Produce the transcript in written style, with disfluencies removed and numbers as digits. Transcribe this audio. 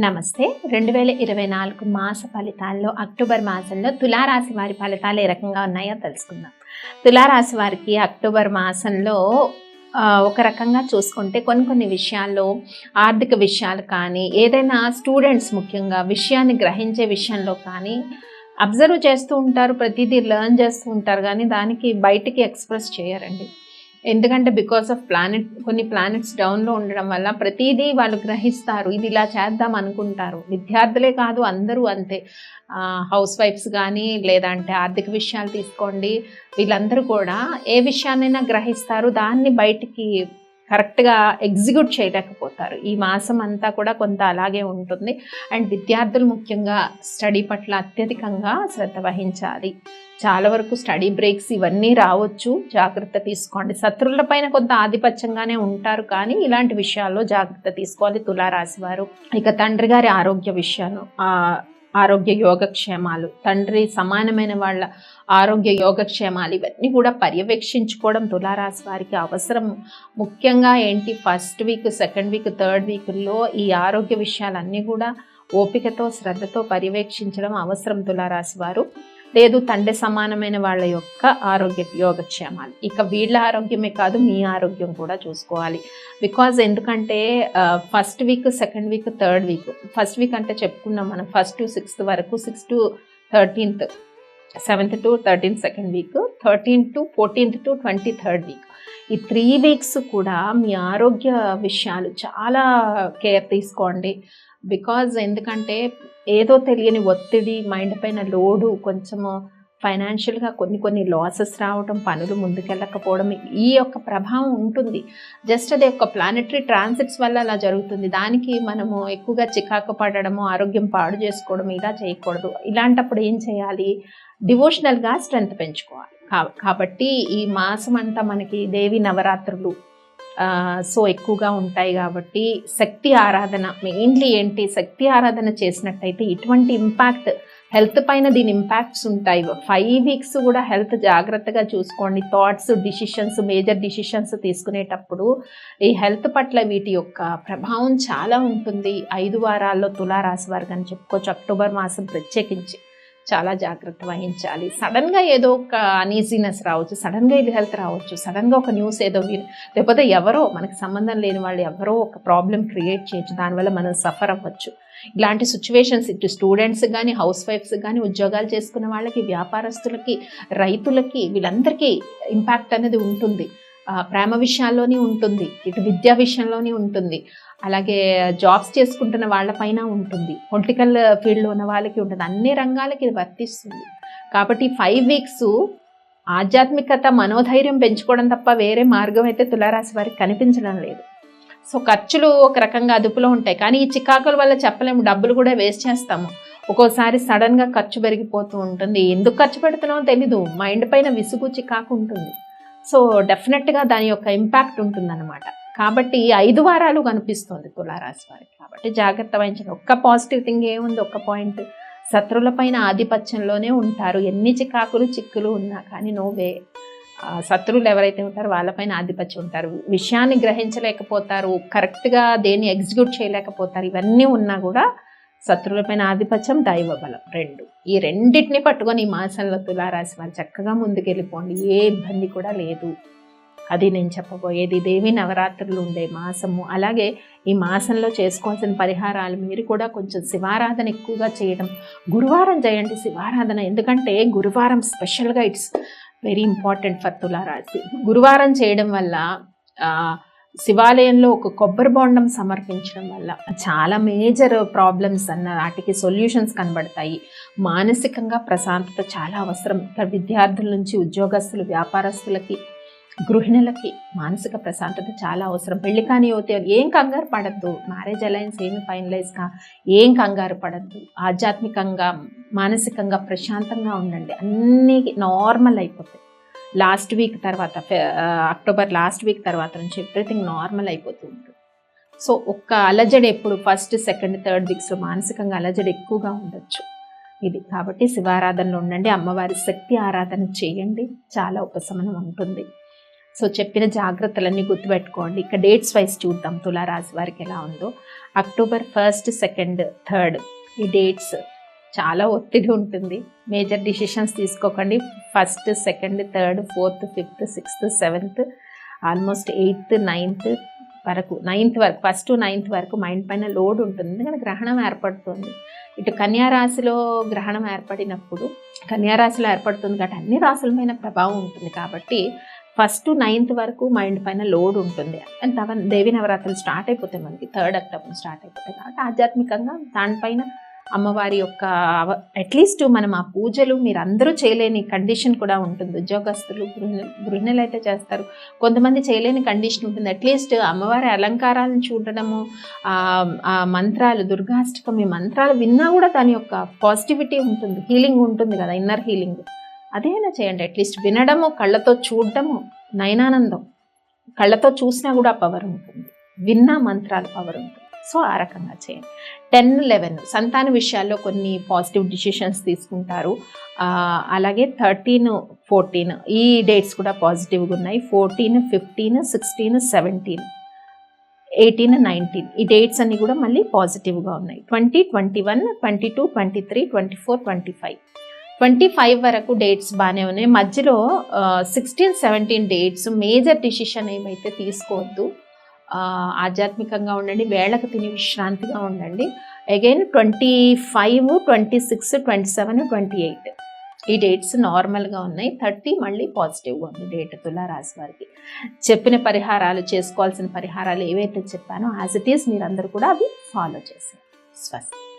నమస్తే. 2024 మాస ఫలితాల్లో అక్టోబర్ మాసంలో తులారాశి వారి ఫలితాలు ఏ రకంగా ఉన్నాయో తెలుసుకుందాం. తులారాశి వారికి అక్టోబర్ మాసంలో ఒక రకంగా చూసుకుంటే కొన్ని విషయాల్లో ఆర్థిక విషయాలు కానీ, ఏదైనా స్టూడెంట్స్ ముఖ్యంగా విషయాన్ని గ్రహించే విషయంలో కానీ అబ్జర్వ్ చేస్తూ ఉంటారు, ప్రతిదీ లెర్న్ చేస్తూ ఉంటారు, కానీ దానికి బయటికి ఎక్స్ప్రెస్ చేయరండి. ఎందుకంటే బికాస్ ఆఫ్ కొన్ని ప్లానెట్స్ డౌన్లో ఉండడం వల్ల ప్రతిదీ వాళ్ళు గ్రహిస్తారు, ఇది ఇలా చేద్దాం అనుకుంటారు. విద్యార్థులే కాదు, అందరూ అంతే. హౌస్ వైఫ్స్ కానీ, లేదంటే ఆర్థిక విషయాలు తీసుకోండి, వీళ్ళందరూ కూడా ఏ విషయాన్నైనా గ్రహిస్తారు, దాన్ని బయటికి కరెక్ట్గా ఎగ్జిక్యూట్ చేయలేకపోతారు. ఈ మాసం అంతా కూడా కొంత అలాగే ఉంటుంది. అండ్ విద్యార్థులు ముఖ్యంగా స్టడీ పట్ల అత్యధికంగా శ్రద్ధ వహించాలి. చాలా వరకు స్టడీ బ్రేక్స్ ఇవన్నీ రావచ్చు, జాగ్రత్త తీసుకోండి. శత్రువుల పైన కొంత ఆధిపత్యంగానే ఉంటారు, కానీ ఇలాంటి విషయాల్లో జాగ్రత్త తీసుకోవాలి తులారాశి వారు. ఇక తండ్రి గారి ఆరోగ్య విషయాలు, ఆరోగ్య యోగక్షేమాలు, తండ్రి సమానమైన వాళ్ళ ఆరోగ్య యోగక్షేమాలు ఇవన్నీ కూడా పర్యవేక్షించుకోవడం తులారాశి వారికి అవసరం. ముఖ్యంగా ఏంటి, first week, second week, third వీక్లో ఈ ఆరోగ్య విషయాలన్నీ కూడా ఓపికతో శ్రద్ధతో పర్యవేక్షించడం అవసరం తులారాశి వారు. లేదు, తండ్రి సమానమైన వాళ్ళ యొక్క ఆరోగ్య యోగక్షేమాలు, ఇక వీళ్ళ ఆరోగ్యమే కాదు మీ ఆరోగ్యం కూడా చూసుకోవాలి. బికాజ్ ఎందుకంటే first week, second week, third week, first week అంటే చెప్పుకున్నాం మనం 1st to 6th వరకు, 6th to 13th, 7th to 13th second week, 13th to 14th to 23rd week, ఈ 3 weeks కూడా మీ ఆరోగ్య విషయాలు చాలా కేర్ తీసుకోండి. బికాజ్ ఎందుకంటే ఏదో తెలియని ఒత్తిడి, మైండ్ పైన లోడు, కొంచెము ఫైనాన్షియల్గా కొన్ని లాసెస్ రావడం, పనులు ముందుకెళ్ళకపోవడం, ఈ యొక్క ప్రభావం ఉంటుంది. జస్ట్ అది ఒక ప్లానెటరీ ట్రాన్సిట్స్ వల్ల అలా జరుగుతుంది. దానికి మనము ఎక్కువగా చికాకు పడడము, ఆరోగ్యం పాడు చేసుకోవడం ఇలా చేయకూడదు. ఇలాంటప్పుడు ఏం చేయాలి, డివోషనల్గా స్ట్రెంగ్త్ పెంచుకోవాలి. కాబట్టి ఈ మాసం అంతా మనకి దేవి నవరాత్రులు సో ఎక్కువగా ఉంటాయి. కాబట్టి శక్తి ఆరాధన మెయిన్లీ ఏంటి, శక్తి ఆరాధన చేసినట్టయితే ఇటువంటి ఇంపాక్ట్ హెల్త్ పైన దీని ఇంపాక్ట్స్ ఉంటాయి. 5 weeks కూడా హెల్త్ జాగ్రత్తగా చూసుకోండి. థాట్స్, డిసిషన్స్, మేజర్ డిసిషన్స్ తీసుకునేటప్పుడు ఈ హెల్త్ పట్ల వీటి యొక్క ప్రభావం చాలా ఉంటుంది. 5 వారాల్లో తులారాశి వారికి అని చెప్పుకోవచ్చు. అక్టోబర్ మాసం ప్రత్యేకించి చాలా జాగ్రత్త వహించాలి. సడన్గా ఏదో ఒక అనీజీనెస్ రావచ్చు, సడన్గా ఇది హెల్త్ రావచ్చు, సడన్గా ఒక న్యూస్ ఏదో లేకపోతే ఎవరో మనకి సంబంధం లేని వాళ్ళు ఎవరో ఒక ప్రాబ్లం క్రియేట్ చేయొచ్చు, దానివల్ల మనం సఫర్ అవ్వచ్చు. ఇలాంటి సిచ్యువేషన్స్ ఇటు స్టూడెంట్స్ కానీ, హౌస్ వైఫ్స్ కానీ, ఉద్యోగాలు చేసుకున్న వాళ్ళకి, వ్యాపారస్తులకి, రైతులకి, వీళ్ళందరికీ ఇంపాక్ట్ అనేది ఉంటుంది. ప్రేమ విషయాల్లోనే ఉంటుంది, ఇటు విద్యా విషయంలోనే ఉంటుంది, అలాగే జాబ్స్ చేసుకుంటున్న వాళ్ళపైన ఉంటుంది, పొలిటికల్ ఫీల్డ్లో ఉన్న వాళ్ళకి ఉంటుంది, అన్ని రంగాలకి ఇది వర్తిస్తుంది. కాబట్టి 5 weeks ఆధ్యాత్మికత, మనోధైర్యం పెంచుకోవడం తప్ప వేరే మార్గం అయితే తులారాశి వారికి కనిపించడం లేదు. సో ఖర్చులు ఒక రకంగా అదుపులో ఉంటాయి, కానీ ఈ చికాకుల వల్ల చెప్పలేము, డబ్బులు కూడా వేస్ట్ చేస్తాము. ఒక్కోసారి సడన్గా ఖర్చు పెరిగిపోతూ ఉంటుంది, ఎందుకు ఖర్చు పెడుతున్నామో తెలీదు, మైండ్ పైన విసుగు, చికాకు ఉంటుంది. సో డెఫినెట్గా దాని యొక్క ఇంపాక్ట్ ఉంటుందన్నమాట. కాబట్టి 5 వారాలు కనిపిస్తుంది తులారాశి వారికి. కాబట్టి జాగ్రత్త వహించండి. ఒక్క పాజిటివ్ థింగ్ ఏముంది, ఒక్క పాయింట్, శత్రువుల పైన ఆధిపత్యంలోనే ఉంటారు. ఎన్ని చికాకులు, చిక్కులు ఉన్నా కానీ నోవే, శత్రువులు ఎవరైతే ఉంటారో వాళ్ళపైన ఆధిపత్యం ఉంటారు. విషయాన్ని గ్రహించలేకపోతారు, కరెక్ట్గా దేన్ని ఎగ్జిక్యూట్ చేయలేకపోతారు. ఇవన్నీ ఉన్నా కూడా శత్రువులపైన ఆధిపత్యం, దైవబలం, ఈ రెండింటిని పట్టుకొని ఈ మాసంలో తులారాశి వారు చక్కగా ముందుకెళ్ళిపోండి. ఏ ఇబ్బంది కూడా లేదు. అది నేను చెప్పబోయేది. దేవి నవరాత్రులు ఉండే మాసము. అలాగే ఈ మాసంలో చేసుకోవాల్సిన పరిహారాలు, మీరు కూడా కొంచెం శివారాధన ఎక్కువగా చేయడం, గురువారం చేయండి శివారాధన. ఎందుకంటే గురువారం స్పెషల్గా ఇట్స్ వెరీ ఇంపార్టెంట్ ఫర్ తులారాశి. గురువారం చేయడం వల్ల, శివాలయంలో ఒక కొబ్బరి బొండం సమర్పించడం వల్ల చాలా మేజర్ ప్రాబ్లమ్స్ వాటికి సొల్యూషన్స్ కనబడతాయి. మానసికంగా ప్రశాంతత చాలా అవసరం. విద్యార్థుల నుంచి ఉద్యోగస్తులు, వ్యాపారస్తులకి, గృహిణులకి మానసిక ప్రశాంతత చాలా అవసరం. పెళ్లి కాని యువతి ఏం కంగారు పడద్దు, మ్యారేజ్ అలయన్స్ ఏమి ఫైనలైజ్గా ఏం కంగారు పడద్దు. ఆధ్యాత్మికంగా, మానసికంగా ప్రశాంతంగా ఉండండి, అన్నీ నార్మల్ అయిపోతాయి. లాస్ట్ వీక్ తర్వాత, అక్టోబర్ లాస్ట్ వీక్ తర్వాత నుంచి ఎవ్రీథింగ్ నార్మల్ అయిపోతూ ఉంటుంది. సో ఒక్క అలజడి ఎప్పుడు 1st, 2nd, 3rd weeksలో మానసికంగా అలజడి ఎక్కువగా ఉండొచ్చు ఇది. కాబట్టి శివారాధనలో ఉండండి, అమ్మవారి శక్తి ఆరాధన చేయండి, చాలా ఉపశమనం ఉంటుంది. సో చెప్పిన జాగ్రత్తలన్నీ గుర్తుపెట్టుకోండి. ఇక డేట్స్ వైజ్ చూద్దాం తులారాశి వారికి ఎలా ఉందో. అక్టోబర్ 1, 2, 3 ఈ డేట్స్ చాలా ఒత్తిడి ఉంటుంది. మేజర్ డిసిషన్స్ తీసుకోకండి. 1, 2, 3, 4, 5, 6, 7 ఆల్మోస్ట్ 8, 9 వరకు 9th వరకు 1 to 9th వరకు మైండ్ పైన లోడ్ ఉంటుంది. ఎందుకంటే గ్రహణం ఏర్పడుతుంది. ఇటు కన్యారాశిలో గ్రహణం ఏర్పడినప్పుడు కన్యారాశిలో ఏర్పడుతుంది కాబట్టి అన్ని రాశుల పైన ప్రభావం ఉంటుంది. కాబట్టి 1 to 9th వరకు మైండ్ పైన లోడ్ ఉంటుంది. అండ్ దేవి నవరాత్రులు స్టార్ట్ అయిపోతాయి, మనకి 3rd అక్టోబర్ స్టార్ట్ అయిపోతాయి. కాబట్టి ఆధ్యాత్మికంగా దానిపైన అమ్మవారి యొక్క అట్లీస్ట్ మనం ఆ పూజలు మీరు అందరూ చేయలేని కండిషన్ కూడా ఉంటుంది. ఉద్యోగస్తులు, గృహిణులు అయితే చేస్తారు, కొంతమంది చేయలేని కండిషన్ ఉంటుంది. అట్లీస్ట్ అమ్మవారి అలంకారాలను చూడడము, ఆ మంత్రాలు, దుర్గాష్టకమి మంత్రాలు విన్నా కూడా దాని యొక్క పాజిటివిటీ ఉంటుంది, హీలింగ్ ఉంటుంది కదా, ఇన్నర్ హీలింగ్. అదేనా చేయండి. అట్లీస్ట్ వినడము, కళ్ళతో చూడడము, నయనానందం. కళ్ళతో చూసినా కూడా పవర్ ఉంటుంది, విన్నా మంత్రాలు పవర్ ఉంటుంది. సో ఆ రకంగా చేయండి. 10, 11 సంతాన విషయాల్లో కొన్ని పాజిటివ్ డిసిషన్స్ తీసుకుంటారు. అలాగే 13, 14 ఈ డేట్స్ కూడా పాజిటివ్గా ఉన్నాయి. 14, 15, 16, 17, 18, 19 ఈ డేట్స్ అన్నీ కూడా మళ్ళీ పాజిటివ్గా ఉన్నాయి. 20, 21, 22, 23, 24, 25, 25 వరకు డేట్స్ బాగానే ఉన్నాయి. మధ్యలో 16, 17 డేట్స్ మేజర్ డిసిషన్ ఏమైతే తీసుకోవద్దు. ఆధ్యాత్మికంగా ఉండండి, వేళకు తిని విశ్రాంతిగా ఉండండి. అగైన్ 25, 26, 27, 28 ఈ డేట్స్ నార్మల్గా ఉన్నాయి. 30 మళ్ళీ పాజిటివ్గా ఉంది డేట్ తులారాశి వారికి. చెప్పిన పరిహారాలు, చేసుకోవాల్సిన పరిహారాలు ఏవైతే చెప్పానో యాజ్ ఇట్ ఈస్ మీరందరూ కూడా అవి ఫాలో చేసేయండి. స్వస్తి.